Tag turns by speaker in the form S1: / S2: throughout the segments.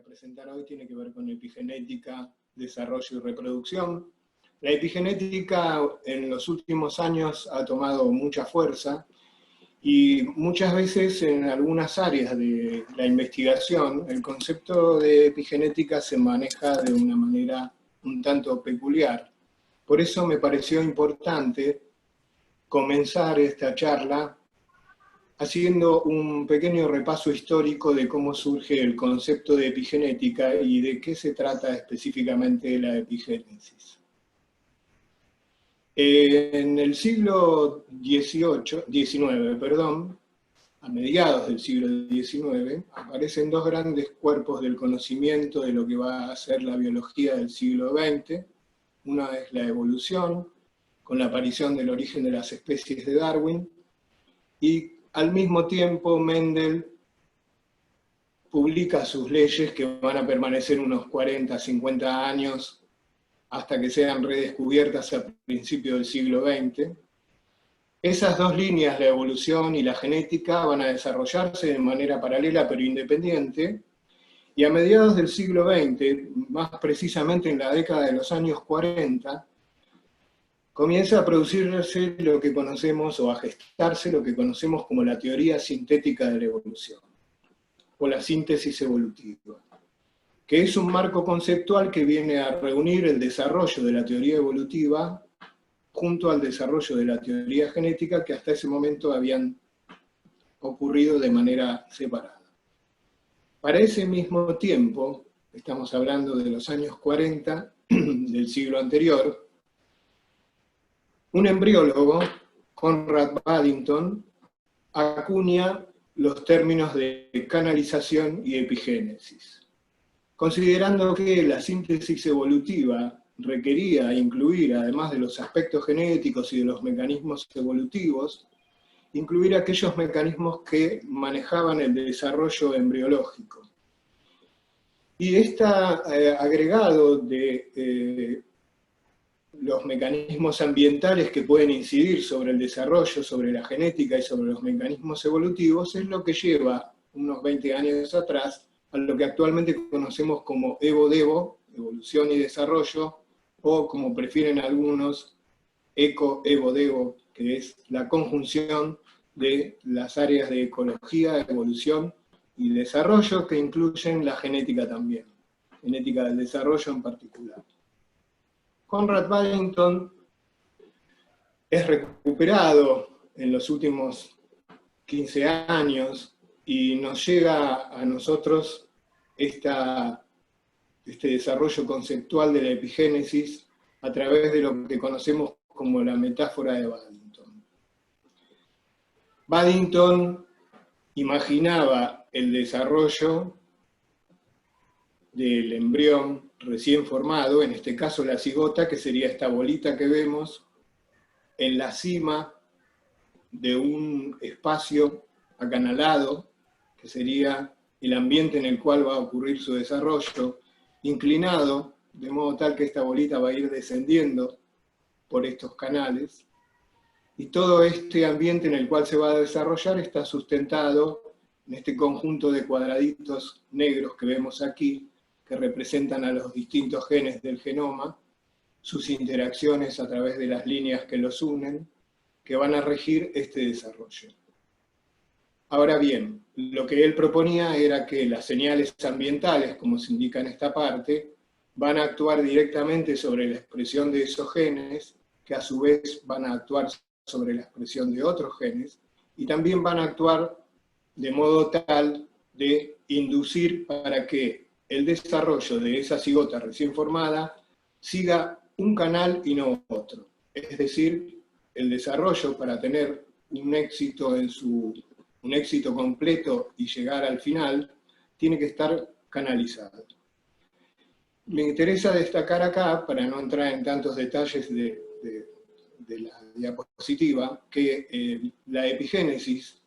S1: a presentar hoy tiene que ver con epigenética, desarrollo y reproducción. La epigenética en los últimos años ha tomado mucha fuerza y muchas veces en algunas áreas de la investigación el concepto de epigenética se maneja de una manera un tanto peculiar. Por eso me pareció importante comenzar esta charla haciendo un pequeño repaso histórico de cómo surge el concepto de epigenética y de qué se trata específicamente la epigénesis. En el siglo XIX, a mediados del siglo XIX, aparecen dos grandes cuerpos del conocimiento de lo que va a ser la biología del siglo XX. Una es la evolución, con la aparición del origen de las especies de Darwin, y al mismo tiempo Mendel publica sus leyes que van a permanecer unos 40, 50 años hasta que sean redescubiertas a principios del siglo XX. Esas dos líneas, la evolución y la genética, van a desarrollarse de manera paralela pero independiente, y a mediados del siglo XX, más precisamente en la década de los años 40, comienza a producirse lo que conocemos, o a gestarse lo que conocemos como la teoría sintética de la evolución, o la síntesis evolutiva, que es un marco conceptual que viene a reunir el desarrollo de la teoría evolutiva junto al desarrollo de la teoría genética, que hasta ese momento habían ocurrido de manera separada. Para ese mismo tiempo, estamos hablando de los años 40 del siglo anterior, un embriólogo, Conrad Baddington, acuña los términos de canalización y epigénesis, considerando que la síntesis evolutiva requería incluir, además de los aspectos genéticos y de los mecanismos evolutivos, incluir aquellos mecanismos que manejaban el desarrollo embriológico. Y este agregado de los mecanismos ambientales que pueden incidir sobre el desarrollo, sobre la genética y sobre los mecanismos evolutivos, es lo que lleva, unos 20 años atrás, a lo que actualmente conocemos como Evo-Devo, evolución y desarrollo, o como prefieren algunos, Eco-Evo-Devo, que es la conjunción de las áreas de ecología, evolución y desarrollo, que incluyen la genética también, genética del desarrollo en particular. Conrad Baddington es recuperado en los últimos 15 años y nos llega a nosotros este desarrollo conceptual de la epigénesis a través de lo que conocemos como la metáfora de Baddington. Baddington imaginaba el desarrollo del embrión recién formado, en este caso la cigota, que sería esta bolita que vemos en la cima de un espacio acanalado, que sería el ambiente en el cual va a ocurrir su desarrollo, inclinado, de modo tal que esta bolita va a ir descendiendo por estos canales, y todo este ambiente en el cual se va a desarrollar está sustentado en este conjunto de cuadraditos negros que vemos aquí, que representan a los distintos genes del genoma, sus interacciones a través de las líneas que los unen, que van a regir este desarrollo. Ahora bien, lo que él proponía era que las señales ambientales, como se indica en esta parte, van a actuar directamente sobre la expresión de esos genes, que a su vez van a actuar sobre la expresión de otros genes, y también van a actuar de modo tal de inducir para que el desarrollo de esa cigota recién formada siga un canal y no otro. Es decir, el desarrollo para tener un éxito completo y llegar al final, tiene que estar canalizado. Me interesa destacar acá, para no entrar en tantos detalles de la diapositiva, que la epigénesis,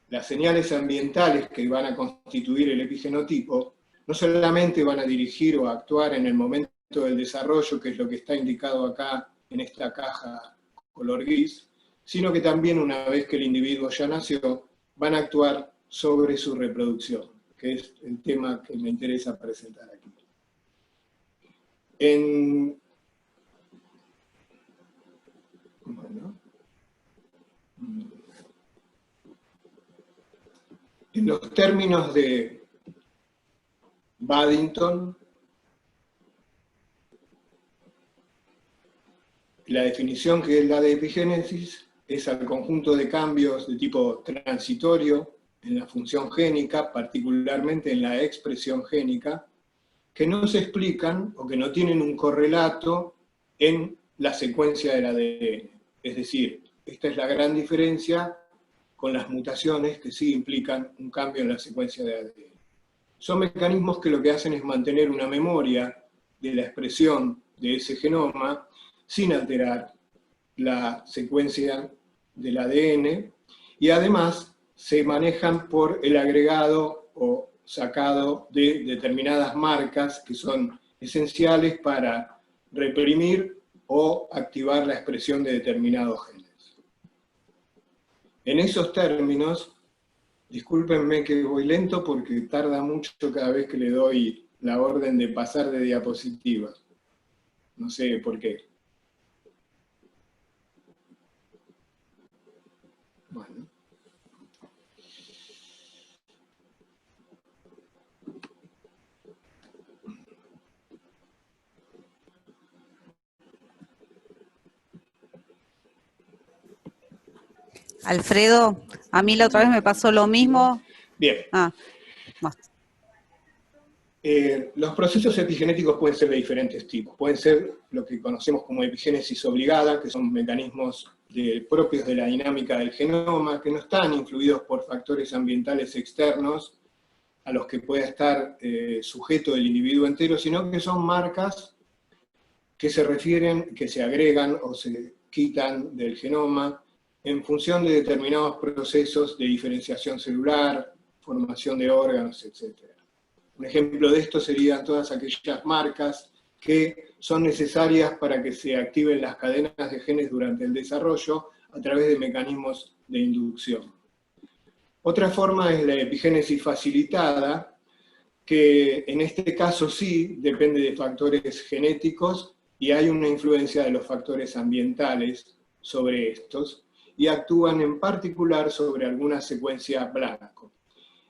S1: las señales ambientales que van a constituir el epigenotipo, no solamente van a dirigir o a actuar en el momento del desarrollo, que es lo que está indicado acá en esta caja color gris, sino que también una vez que el individuo ya nació, van a actuar sobre su reproducción. que es el tema que me interesa presentar aquí. En los términos de Baddington, la definición que él da de epigénesis es al conjunto de cambios de tipo transitorio en la función génica, particularmente en la expresión génica, que no se explican o que no tienen un correlato en la secuencia del ADN. Es decir, esta es la gran diferencia con las mutaciones que sí implican un cambio en la secuencia de ADN. Son mecanismos que lo que hacen es mantener una memoria de la expresión de ese genoma sin alterar la secuencia del ADN, y además se manejan por el agregado o sacado de determinadas marcas que son esenciales para reprimir o activar la expresión de determinados genes. En esos términos, discúlpenme que voy lento porque tarda mucho cada vez que le doy la orden de pasar de diapositivas. No sé por qué. Bueno.
S2: Alfredo, a mí la otra vez me pasó lo mismo.
S1: Bien. Los procesos epigenéticos pueden ser de diferentes tipos. Pueden ser lo que conocemos como epigénesis obligada, que son mecanismos propios de la dinámica del genoma, que no están influidos por factores ambientales externos a los que pueda estar sujeto el individuo entero, sino que son marcas que se refieren, que se agregan o se quitan del genoma en función de determinados procesos de diferenciación celular, formación de órganos, etc. Un ejemplo de esto serían todas aquellas marcas que son necesarias para que se activen las cadenas de genes durante el desarrollo a través de mecanismos de inducción. Otra forma es la epigénesis facilitada, que en este caso sí depende de factores genéticos y hay una influencia de los factores ambientales sobre estos, y actúan en particular sobre alguna secuencia blanco.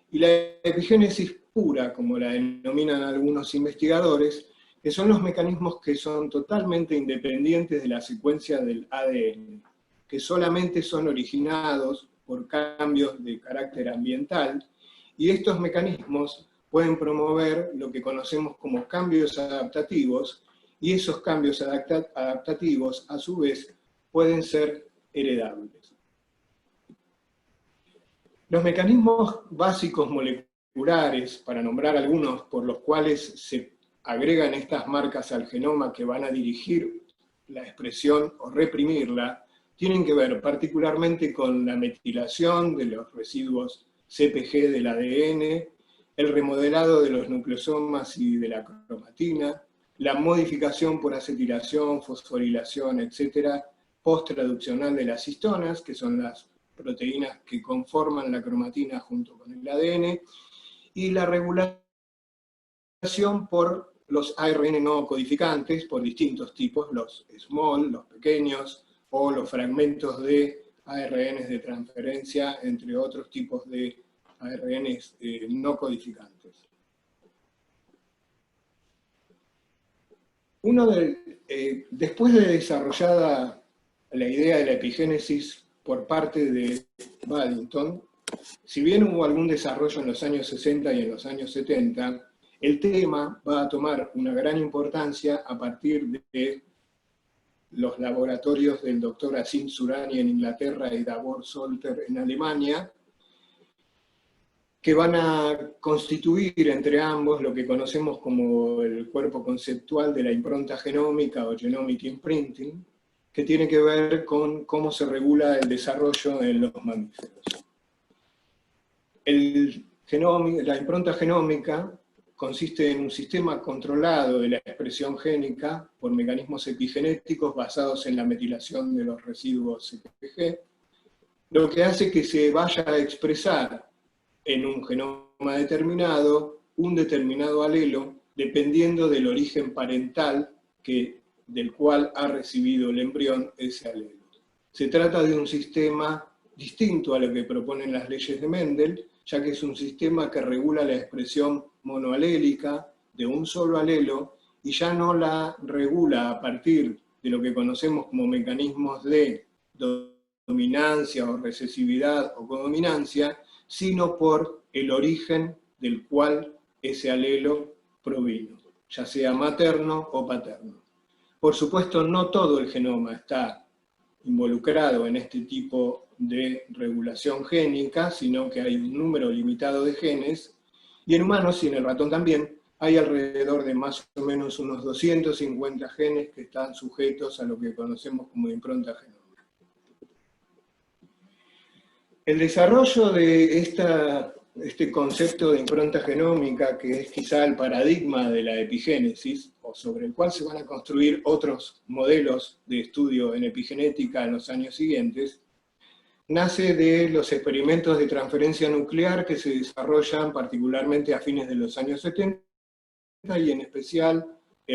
S1: Y la epigénesis pura, como la denominan algunos investigadores, que son los mecanismos que son totalmente independientes de la secuencia del ADN, que solamente son originados por cambios de carácter ambiental, y estos mecanismos pueden promover lo que conocemos como cambios adaptativos, y esos cambios adaptativos, a su vez, pueden ser heredables. Los mecanismos básicos moleculares, para nombrar algunos por los cuales se agregan estas marcas al genoma que van a dirigir la expresión o reprimirla, tienen que ver particularmente con la metilación de los residuos CpG del ADN, el remodelado de los nucleosomas y de la cromatina, la modificación por acetilación, fosforilación, etc., post-traduccional de las histonas, que son las proteínas que conforman la cromatina junto con el ADN, y la regulación por los ARN no codificantes, por distintos tipos, los small, los pequeños, o los fragmentos de ARN de transferencia, entre otros tipos de ARN no codificantes. Después de desarrollada la idea de la epigénesis por parte de Baddington, si bien hubo algún desarrollo en los años 60 y en los años 70, el tema va a tomar una gran importancia a partir de los laboratorios del doctor Asim Sourani en Inglaterra y Davor Solter en Alemania, que van a constituir entre ambos lo que conocemos como el cuerpo conceptual de la impronta genómica o genomic imprinting, que tiene que ver con cómo se regula el desarrollo en los mamíferos. La impronta genómica consiste en un sistema controlado de la expresión génica por mecanismos epigenéticos basados en la metilación de los residuos CpG, lo que hace que se vaya a expresar en un genoma determinado, un determinado alelo, dependiendo del origen parental del cual ha recibido el embrión ese alelo. Se trata de un sistema distinto a lo que proponen las leyes de Mendel, ya que es un sistema que regula la expresión monoalélica de un solo alelo y ya no la regula a partir de lo que conocemos como mecanismos de dominancia o recesividad o codominancia, sino por el origen del cual ese alelo provino, ya sea materno o paterno. Por supuesto, no todo el genoma está involucrado en este tipo de regulación génica, sino que hay un número limitado de genes, y en humanos y en el ratón también, hay alrededor de más o menos unos 250 genes que están sujetos a lo que conocemos como impronta genómica. El desarrollo de este concepto de impronta genómica, que es quizá el paradigma de la epigénesis, o sobre el cual se van a construir otros modelos de estudio en epigenética en los años siguientes, nace de los experimentos de transferencia nuclear que se desarrollan particularmente a fines de los años 70 y en especial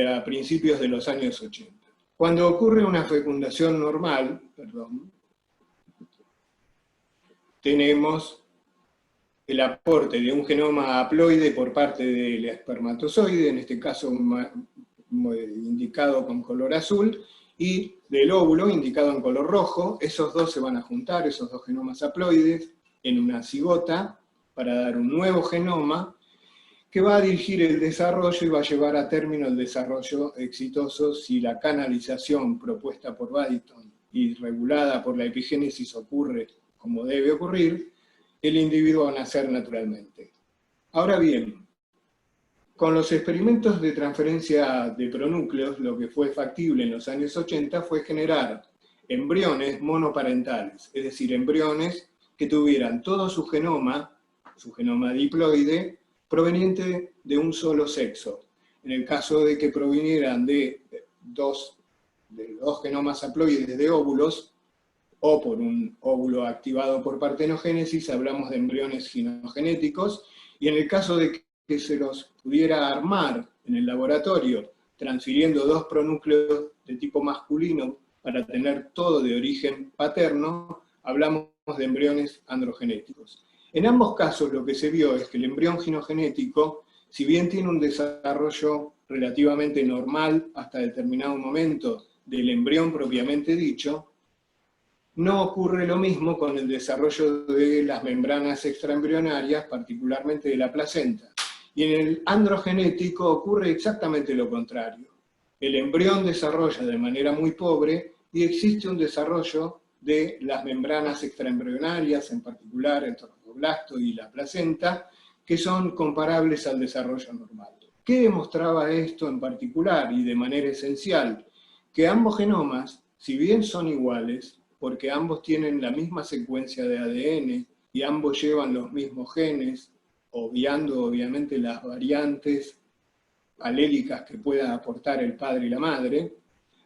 S1: a principios de los años 80. Cuando ocurre una fecundación normal, tenemos el aporte de un genoma haploide por parte del espermatozoide, en este caso indicado con color azul, y del óvulo, indicado en color rojo. Esos dos se van a juntar, esos dos genomas haploides, en una cigota, para dar un nuevo genoma, que va a dirigir el desarrollo y va a llevar a término el desarrollo exitoso si la canalización propuesta por Baddington y regulada por la epigénesis ocurre como debe ocurrir, el individuo va a nacer naturalmente. Ahora bien, con los experimentos de transferencia de pronúcleos, lo que fue factible en los años 80 fue generar embriones monoparentales, es decir, embriones que tuvieran todo su genoma diploide, proveniente de un solo sexo. En el caso de que provinieran de dos genomas haploides de óvulos, o por un óvulo activado por partenogénesis, hablamos de embriones ginogenéticos, y en el caso de que se los pudiera armar en el laboratorio, transfiriendo dos pronúcleos de tipo masculino para tener todo de origen paterno, hablamos de embriones androgenéticos. En ambos casos lo que se vio es que el embrión ginogenético, si bien tiene un desarrollo relativamente normal hasta determinado momento del embrión propiamente dicho, no ocurre lo mismo con el desarrollo de las membranas extraembrionarias, particularmente de la placenta. Y en el androgenético ocurre exactamente lo contrario. El embrión desarrolla de manera muy pobre y existe un desarrollo de las membranas extraembrionarias, en particular el torodoblasto y la placenta, que son comparables al desarrollo normal. ¿Qué demostraba esto en particular y de manera esencial? Que ambos genomas, si bien son iguales, porque ambos tienen la misma secuencia de ADN y ambos llevan los mismos genes, obviando obviamente las variantes alélicas que pueda aportar el padre y la madre,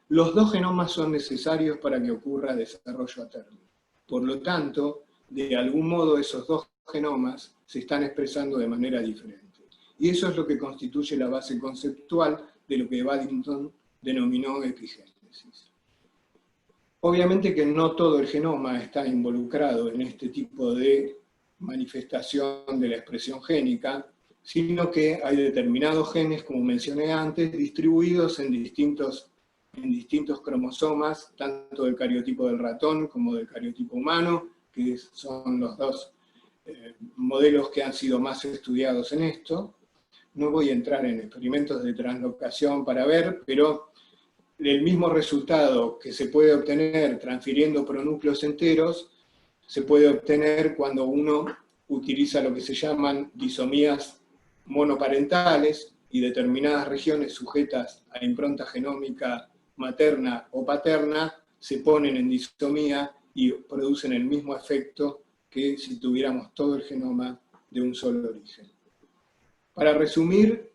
S1: los dos genomas son necesarios para que ocurra desarrollo a término. Por lo tanto, de algún modo esos dos genomas se están expresando de manera diferente. Y eso es lo que constituye la base conceptual de lo que Baddington denominó epigénesis. Obviamente que no todo el genoma está involucrado en este tipo de manifestación de la expresión génica, sino que hay determinados genes, como mencioné antes, distribuidos en distintos cromosomas, tanto del cariotipo del ratón como del cariotipo humano, que son los dos modelos que han sido más estudiados en esto. No voy a entrar en experimentos de translocación para ver, pero el mismo resultado que se puede obtener transfiriendo pronúcleos enteros, se puede obtener cuando uno utiliza lo que se llaman disomías monoparentales y determinadas regiones sujetas a impronta genómica materna o paterna se ponen en disomía y producen el mismo efecto que si tuviéramos todo el genoma de un solo origen. Para resumir,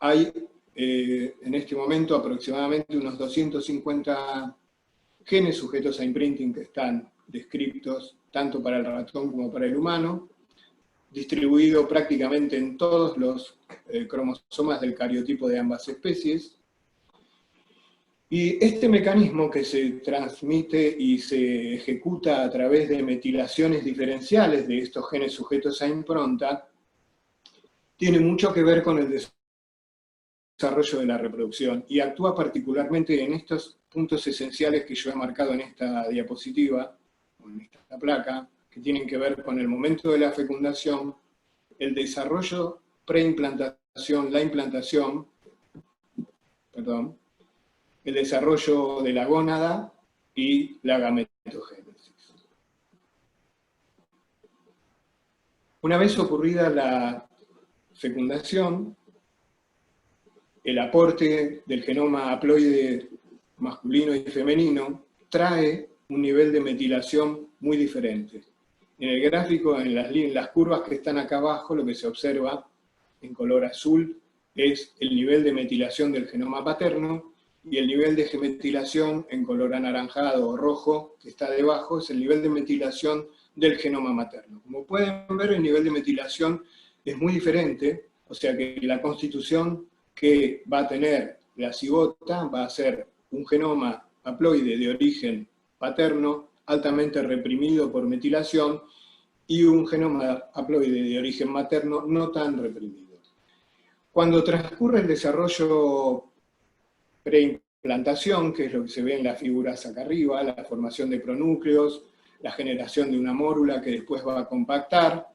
S1: hay en este momento aproximadamente unos 250 genes sujetos a imprinting que están descritos tanto para el ratón como para el humano. distribuido prácticamente en todos los cromosomas del cariotipo de ambas especies. Y este mecanismo que se transmite y se ejecuta a través de metilaciones diferenciales de estos genes sujetos a impronta, tiene mucho que ver con el desarrollo de la reproducción, y actúa particularmente en estos puntos esenciales que yo he marcado en esta diapositiva, o en esta placa, que tienen que ver con el momento de la fecundación, el desarrollo preimplantación, la implantación, perdón, el desarrollo de la gónada y la gametogénesis. Una vez ocurrida la fecundación, el aporte del genoma haploide masculino y femenino trae un nivel de metilación muy diferente. En el gráfico, en las curvas que están acá abajo, lo que se observa en color azul es el nivel de metilación del genoma paterno, y el nivel de metilación en color anaranjado o rojo, que está debajo, es el nivel de metilación del genoma materno. Como pueden ver, el nivel de metilación es muy diferente, o sea que la constitución que va a tener la cigota va a ser un genoma haploide de origen paterno, altamente reprimido por metilación, y un genoma haploide de origen materno no tan reprimido. Cuando transcurre el desarrollo preimplantación, que es lo que se ve en las figuras acá arriba, la formación de pronúcleos, la generación de una mórula que después va a compactar,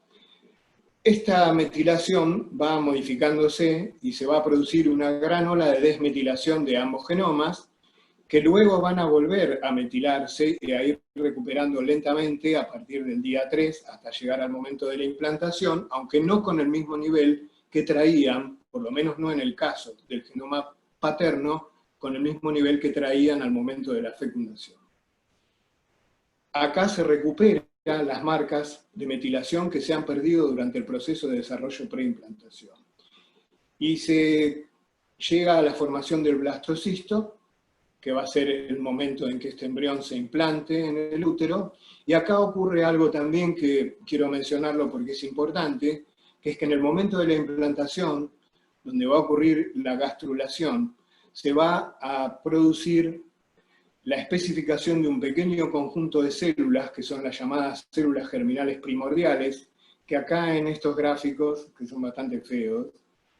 S1: esta metilación va modificándose y se va a producir una gran ola de desmetilación de ambos genomas, que luego van a volver a metilarse y a ir recuperando lentamente a partir del día 3 hasta llegar al momento de la implantación, aunque no con el mismo nivel que traían, por lo menos no en el caso del genoma paterno, con el mismo nivel que traían al momento de la fecundación. Acá se recuperan las marcas de metilación que se han perdido durante el proceso de desarrollo preimplantación. Y se llega a la formación del blastocisto, que va a ser el momento en que este embrión se implante en el útero, y acá ocurre algo también que quiero mencionarlo porque es importante, que es que en el momento de la implantación, donde va a ocurrir la gastrulación, se va a producir la especificación de un pequeño conjunto de células, que son las llamadas células germinales primordiales, que acá en estos gráficos, que son bastante feos,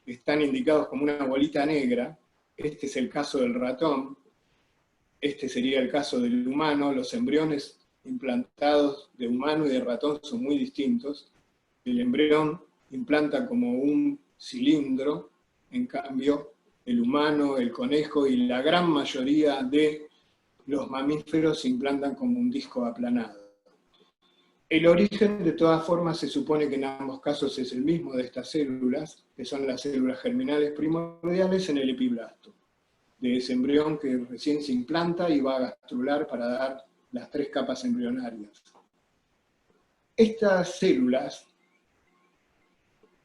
S1: están indicados como una bolita negra. Este es el caso del ratón, este sería el caso del humano. Los embriones implantados de humano y de ratón son muy distintos. El embrión implanta como un cilindro, en cambio el humano, el conejo y la gran mayoría de los mamíferos se implantan como un disco aplanado. El origen, de todas formas, se supone que en ambos casos es el mismo de estas células, que son las células germinales primordiales en el epiblasto, de ese embrión que recién se implanta y va a gastrular para dar las 3 capas embrionarias. Estas células,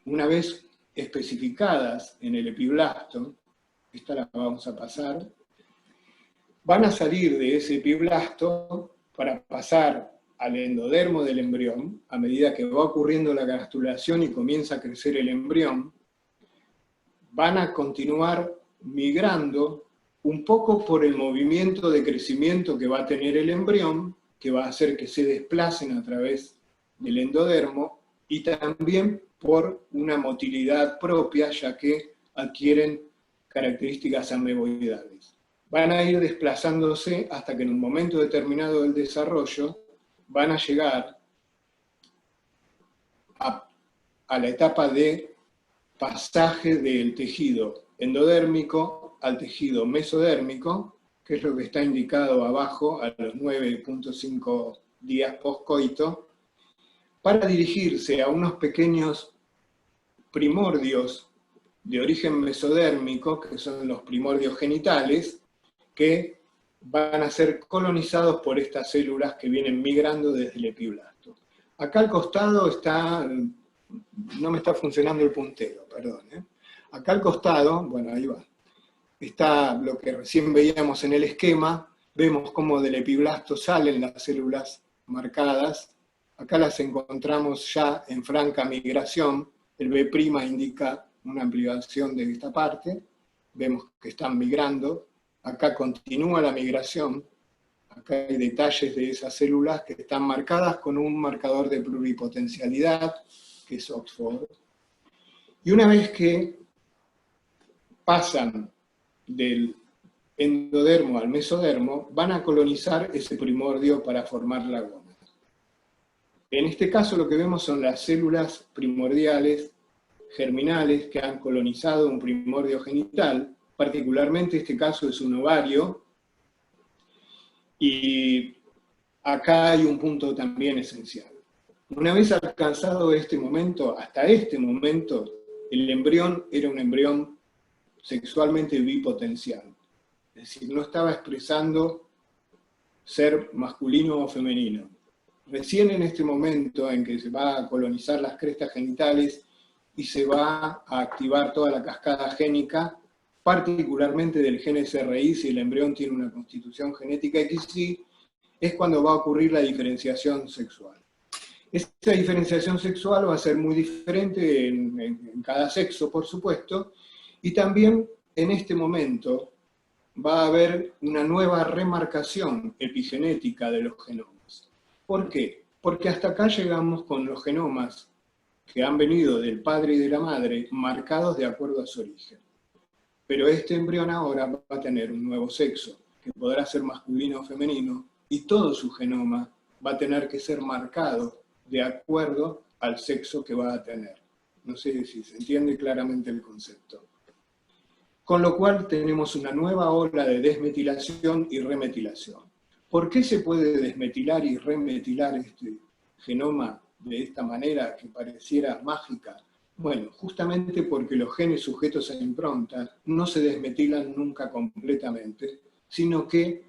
S1: una vez especificadas en el epiblasto, esta la vamos a pasar, van a salir de ese epiblasto para pasar al endodermo del embrión. A medida que va ocurriendo la gastrulación y comienza a crecer el embrión, van a continuar migrando un poco por el movimiento de crecimiento que va a tener el embrión, que va a hacer que se desplacen a través del endodermo, y también por una motilidad propia, ya que adquieren características ameboidales. Van a ir desplazándose hasta que en un momento determinado del desarrollo van a llegar a la etapa de pasaje del tejido endodérmico al tejido mesodérmico, que es lo que está indicado abajo, a los 9.5 días postcoito, para dirigirse a unos pequeños primordios de origen mesodérmico, que son los primordios genitales, que van a ser colonizados por estas células que vienen migrando desde el epiblasto. Acá al costado está, no me está funcionando el puntero, perdón. Acá al costado, bueno, ahí va, está lo que recién veíamos en el esquema. Vemos cómo del epiblasto salen las células marcadas Acá las encontramos ya en franca migración. El B' indica una ampliación de esta parte. Vemos que están migrando. Acá continúa la migración. Acá hay detalles de esas células que están marcadas con un marcador de pluripotencialidad, que es Oxford. Y una vez que pasan del endodermo al mesodermo, van a colonizar ese primordio para formar la gónada. En este caso lo que vemos son las células primordiales germinales que han colonizado un primordio genital, particularmente este caso es un ovario, y acá hay un punto también esencial. Una vez alcanzado este momento, hasta este momento, el embrión era un embrión sexualmente bipotencial. Es decir, no estaba expresando ser masculino o femenino. Recién en este momento en que se va a colonizar las crestas genitales y se va a activar toda la cascada génica, particularmente del gen SRI, si el embrión tiene una constitución genética XY, es cuando va a ocurrir la diferenciación sexual. Esta diferenciación sexual va a ser muy diferente en cada sexo, por supuesto, y también en este momento va a haber una nueva remarcación epigenética de los genomas. ¿Por qué? Porque hasta acá llegamos con los genomas que han venido del padre y de la madre marcados de acuerdo a su origen. Pero este embrión ahora va a tener un nuevo sexo, que podrá ser masculino o femenino, y todo su genoma va a tener que ser marcado de acuerdo al sexo que va a tener. No sé si se entiende claramente el concepto. Con lo cual tenemos una nueva ola de desmetilación y remetilación. ¿Por qué se puede desmetilar y remetilar este genoma de esta manera que pareciera mágica? Bueno, justamente porque los genes sujetos a impronta no se desmetilan nunca completamente, sino que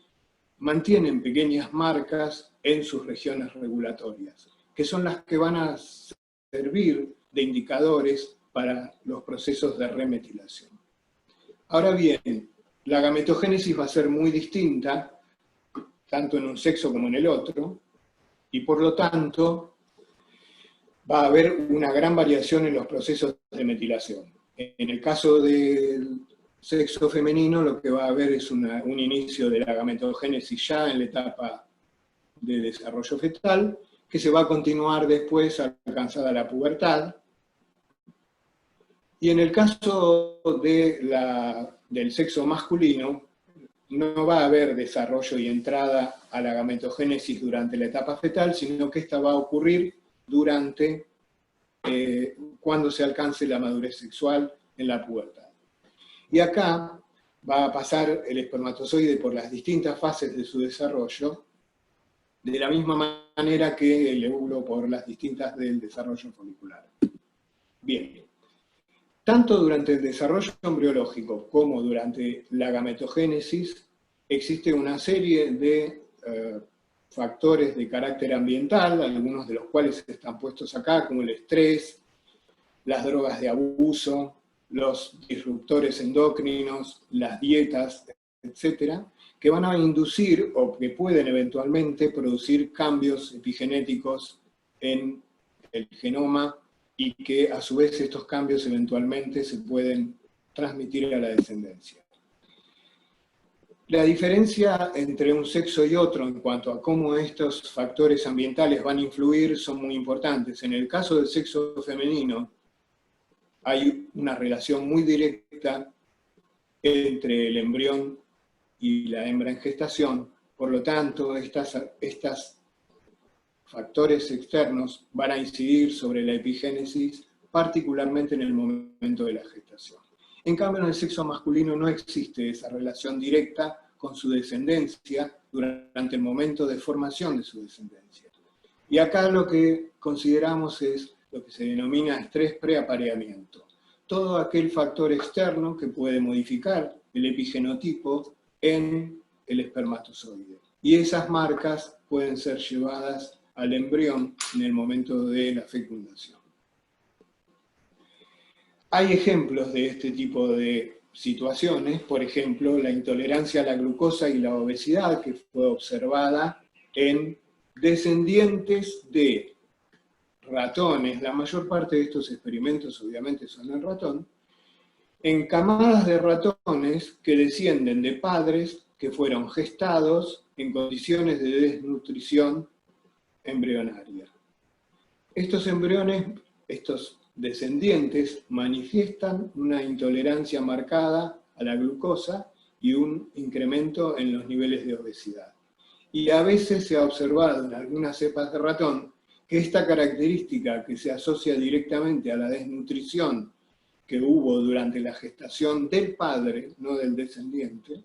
S1: mantienen pequeñas marcas en sus regiones regulatorias, que son las que van a servir de indicadores para los procesos de remetilación. Ahora bien, la gametogénesis va a ser muy distinta, tanto en un sexo como en el otro, y por lo tanto va a haber una gran variación en los procesos de metilación. En el caso del sexo femenino, lo que va a haber es un inicio de la gametogénesis ya en la etapa de desarrollo fetal, que se va a continuar después alcanzada la pubertad. Y en el caso del sexo masculino, no va a haber desarrollo y entrada a la gametogénesis durante la etapa fetal, sino que esta va a ocurrir durante cuando se alcance la madurez sexual en la pubertad. Y acá va a pasar el espermatozoide por las distintas fases de su desarrollo, de la misma manera que el óvulo por las distintas del desarrollo folicular. Bien. Tanto durante el desarrollo embriológico como durante la gametogénesis existe una serie de factores de carácter ambiental, algunos de los cuales están puestos acá, como el estrés, las drogas de abuso, los disruptores endocrinos, las dietas, etcétera, que van a inducir o que pueden eventualmente producir cambios epigenéticos en el genoma y que a su vez estos cambios eventualmente se pueden transmitir a la descendencia. La diferencia entre un sexo y otro en cuanto a cómo estos factores ambientales van a influir son muy importantes. En el caso del sexo femenino hay una relación muy directa entre el embrión y la hembra en gestación, por lo tanto estas factores externos van a incidir sobre la epigénesis, particularmente en el momento de la gestación. En cambio, en el sexo masculino no existe esa relación directa con su descendencia durante el momento de formación de su descendencia. Y acá lo que consideramos es lo que se denomina estrés preapareamiento. Todo aquel factor externo que puede modificar el epigenotipo en el espermatozoide. Y esas marcas pueden ser llevadas al embrión en el momento de la fecundación. Hay ejemplos de este tipo de situaciones, por ejemplo, la intolerancia a la glucosa y la obesidad, que fue observada en descendientes de ratones, la mayor parte de estos experimentos obviamente son en ratón, en camadas de ratones que descienden de padres que fueron gestados en condiciones de desnutrición embrionaria. Estos embriones, estos descendientes, manifiestan una intolerancia marcada a la glucosa y un incremento en los niveles de obesidad. Y a veces se ha observado en algunas cepas de ratón que esta característica que se asocia directamente a la desnutrición que hubo durante la gestación del padre, no del descendiente,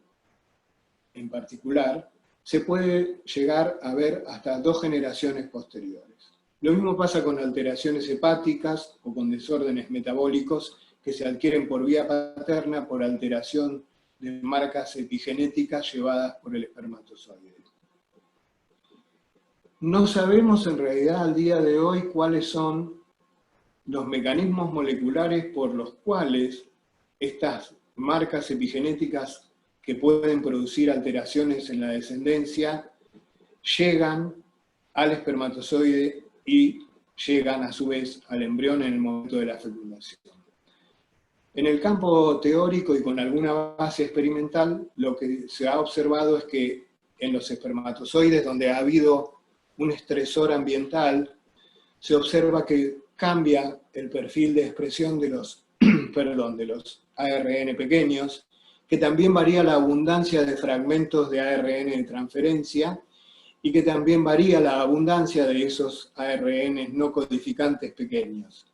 S1: en particular, se puede llegar a ver hasta 2 generaciones posteriores. Lo mismo pasa con alteraciones hepáticas o con desórdenes metabólicos que se adquieren por vía paterna por alteración de marcas epigenéticas llevadas por el espermatozoide. No sabemos en realidad al día de hoy cuáles son los mecanismos moleculares por los cuales estas marcas epigenéticas que pueden producir alteraciones en la descendencia llegan al espermatozoide y llegan a su vez al embrión en el momento de la fecundación. En el campo teórico y con alguna base experimental, lo que se ha observado es que en los espermatozoides, donde ha habido un estresor ambiental, se observa que cambia el perfil de expresión de los, de los ARN pequeños, que también varía la abundancia de fragmentos de ARN de transferencia, y que también varía la abundancia de esos ARN no codificantes pequeños.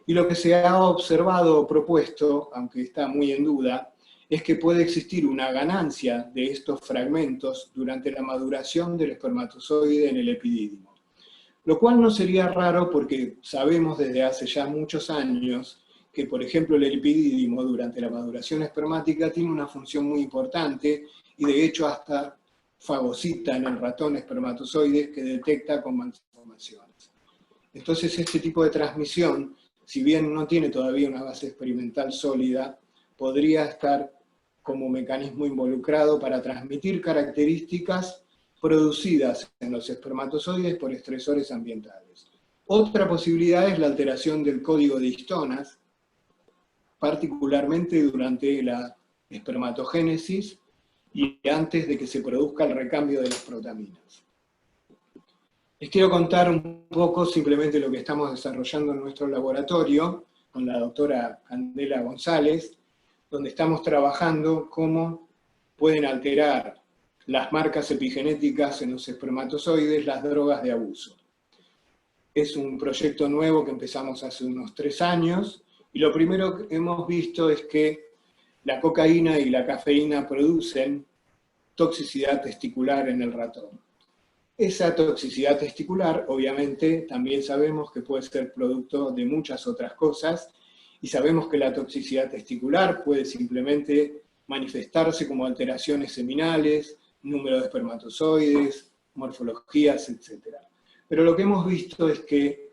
S1: Y lo que se ha observado o propuesto, aunque está muy en duda, es que puede existir una ganancia de estos fragmentos durante la maduración del espermatozoide en el epidídimo. Lo cual no sería raro porque sabemos desde hace ya muchos años que, por ejemplo, el epidídimo durante la maduración espermática tiene una función muy importante y de hecho hasta fagocita en el ratón espermatozoides que detecta con malformaciones. Entonces este tipo de transmisión, si bien no tiene todavía una base experimental sólida, podría estar como mecanismo involucrado para transmitir características producidas en los espermatozoides por estresores ambientales. Otra posibilidad es la alteración del código de histonas, particularmente durante la espermatogénesis y antes de que se produzca el recambio de las protaminas. Les quiero contar un poco simplemente lo que estamos desarrollando en nuestro laboratorio con la doctora Candela González, donde estamos trabajando cómo pueden alterar las marcas epigenéticas en los espermatozoides las drogas de abuso. Es un proyecto nuevo que empezamos hace unos 3 años, y lo primero que hemos visto es que la cocaína y la cafeína producen toxicidad testicular en el ratón. Esa toxicidad testicular, obviamente, también sabemos que puede ser producto de muchas otras cosas, y sabemos que la toxicidad testicular puede simplemente manifestarse como alteraciones seminales, número de espermatozoides, morfologías, etc. Pero lo que hemos visto es que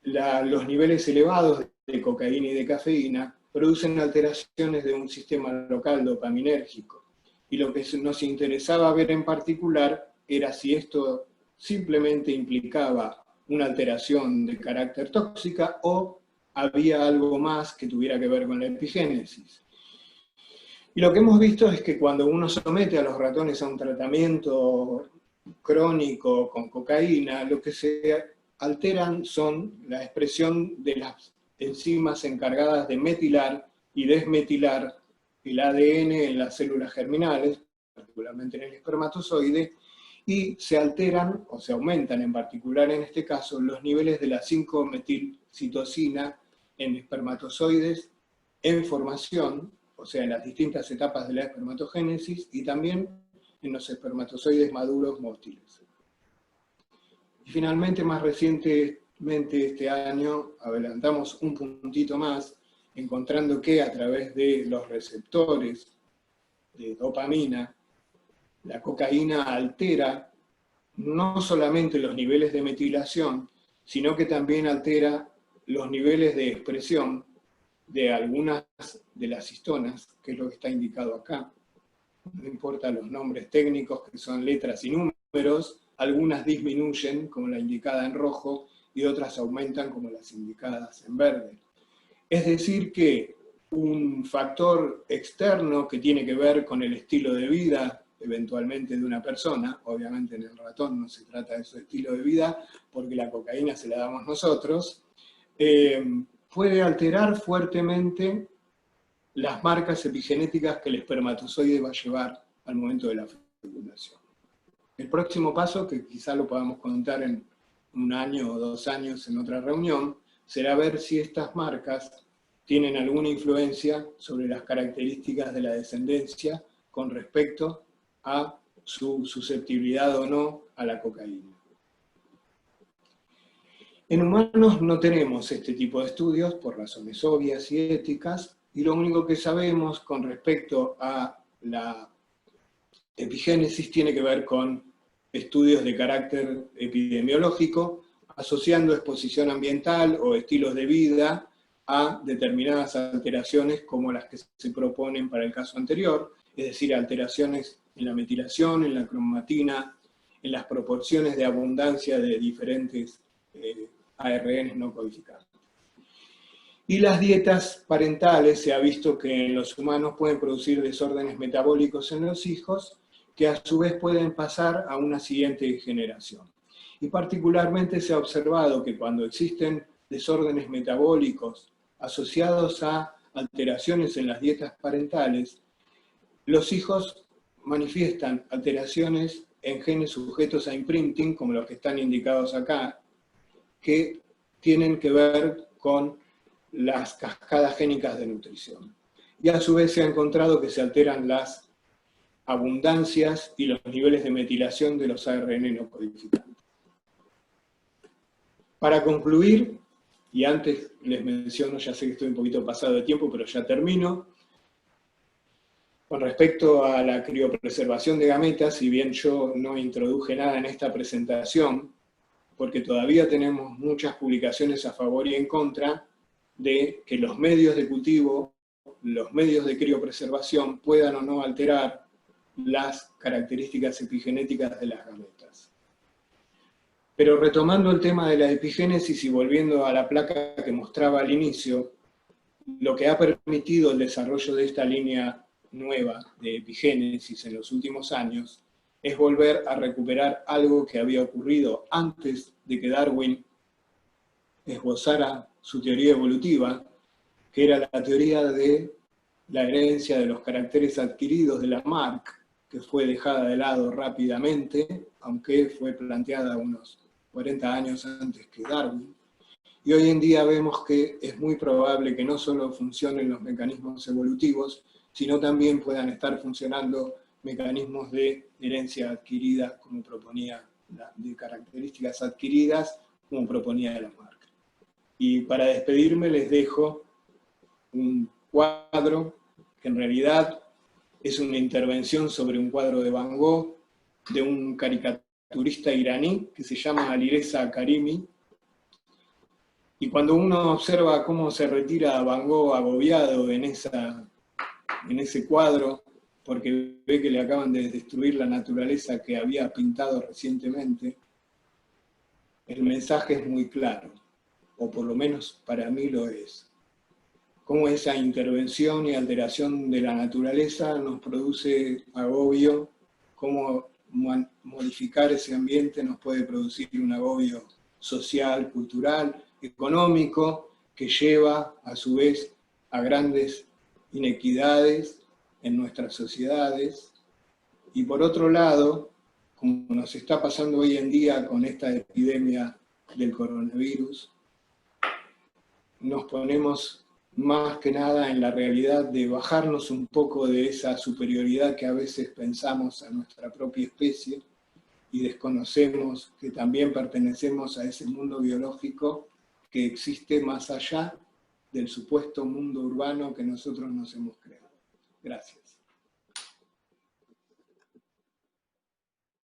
S1: los niveles elevados de cocaína y de cafeína producen alteraciones de un sistema local dopaminérgico. Y lo que nos interesaba ver en particular era si esto simplemente implicaba una alteración de carácter tóxica o había algo más que tuviera que ver con la epigénesis. Y lo que hemos visto es que cuando uno somete a los ratones a un tratamiento crónico con cocaína, lo que se alteran son la expresión de las enzimas encargadas de metilar y desmetilar el ADN en las células germinales, particularmente en el espermatozoide, y se alteran, o se aumentan en particular en este caso, los niveles de la 5-metilcitosina en espermatozoides en formación, o sea, en las distintas etapas de la espermatogénesis, y también en los espermatozoides maduros móstiles. Y finalmente, más recientemente este año, adelantamos un puntito más, encontrando que a través de los receptores de dopamina, la cocaína altera no solamente los niveles de metilación, sino que también altera los niveles de expresión de algunas de las histonas, que es lo que está indicado acá. No importa los nombres técnicos, que son letras y números, algunas disminuyen, como la indicada en rojo, y otras aumentan como las indicadas en verde. Es decir que un factor externo que tiene que ver con el estilo de vida, eventualmente de una persona, obviamente en el ratón no se trata de su estilo de vida, porque la cocaína se la damos nosotros, puede alterar fuertemente las marcas epigenéticas que el espermatozoide va a llevar al momento de la fecundación. El próximo paso, que quizá lo podamos contar en 1 año o 2 años en otra reunión, será ver si estas marcas tienen alguna influencia sobre las características de la descendencia con respecto a su susceptibilidad o no a la cocaína. En humanos no tenemos este tipo de estudios por razones obvias y éticas, y lo único que sabemos con respecto a la epigénesis tiene que ver con estudios de carácter epidemiológico, asociando exposición ambiental o estilos de vida a determinadas alteraciones como las que se proponen para el caso anterior, es decir, alteraciones en la metilación, en la cromatina, en las proporciones de abundancia de diferentes ARNs no codificados. Y las dietas parentales, se ha visto que en los humanos pueden producir desórdenes metabólicos en los hijos, que a su vez pueden pasar a una siguiente generación. Y particularmente se ha observado que cuando existen desórdenes metabólicos asociados a alteraciones en las dietas parentales, los hijos manifiestan alteraciones en genes sujetos a imprinting, como los que están indicados acá, que tienen que ver con las cascadas génicas de nutrición. Y a su vez se ha encontrado que se alteran las abundancias y los niveles de metilación de los ARN no codificantes. Para concluir, y antes les menciono, ya sé que estoy un poquito pasado de tiempo, pero ya termino, con respecto a la criopreservación de gametas, si bien yo no introduje nada en esta presentación, porque todavía tenemos muchas publicaciones a favor y en contra de que los medios de cultivo, los medios de criopreservación puedan o no alterar las características epigenéticas de las gametas. Pero retomando el tema de la epigénesis y volviendo a la placa que mostraba al inicio, lo que ha permitido el desarrollo de esta línea nueva de epigénesis en los últimos años es volver a recuperar algo que había ocurrido antes de que Darwin esbozara su teoría evolutiva, que era la teoría de la herencia de los caracteres adquiridos de Lamarck, que fue dejada de lado rápidamente, aunque fue planteada unos 40 años antes que Darwin. Y hoy en día vemos que es muy probable que no solo funcionen los mecanismos evolutivos, sino también puedan estar funcionando mecanismos de herencia adquirida, como proponía, de características adquiridas, como proponía Lamarck. Y para despedirme les dejo un cuadro que en realidad es una intervención sobre un cuadro de Van Gogh, de un caricaturista iraní que se llama Alireza Karimi. Y cuando uno observa cómo se retira Van Gogh agobiado en ese cuadro, porque ve que le acaban de destruir la naturaleza que había pintado recientemente, el mensaje es muy claro, o por lo menos para mí lo es. Cómo esa intervención y alteración de la naturaleza nos produce agobio, cómo modificar ese ambiente nos puede producir un agobio social, cultural, económico, que lleva a su vez a grandes inequidades en nuestras sociedades. Y por otro lado, como nos está pasando hoy en día con esta epidemia del coronavirus, nos ponemos más que nada en la realidad de bajarnos un poco de esa superioridad que a veces pensamos a nuestra propia especie y desconocemos que también pertenecemos a ese mundo biológico que existe más allá del supuesto mundo urbano que nosotros nos hemos creado. Gracias.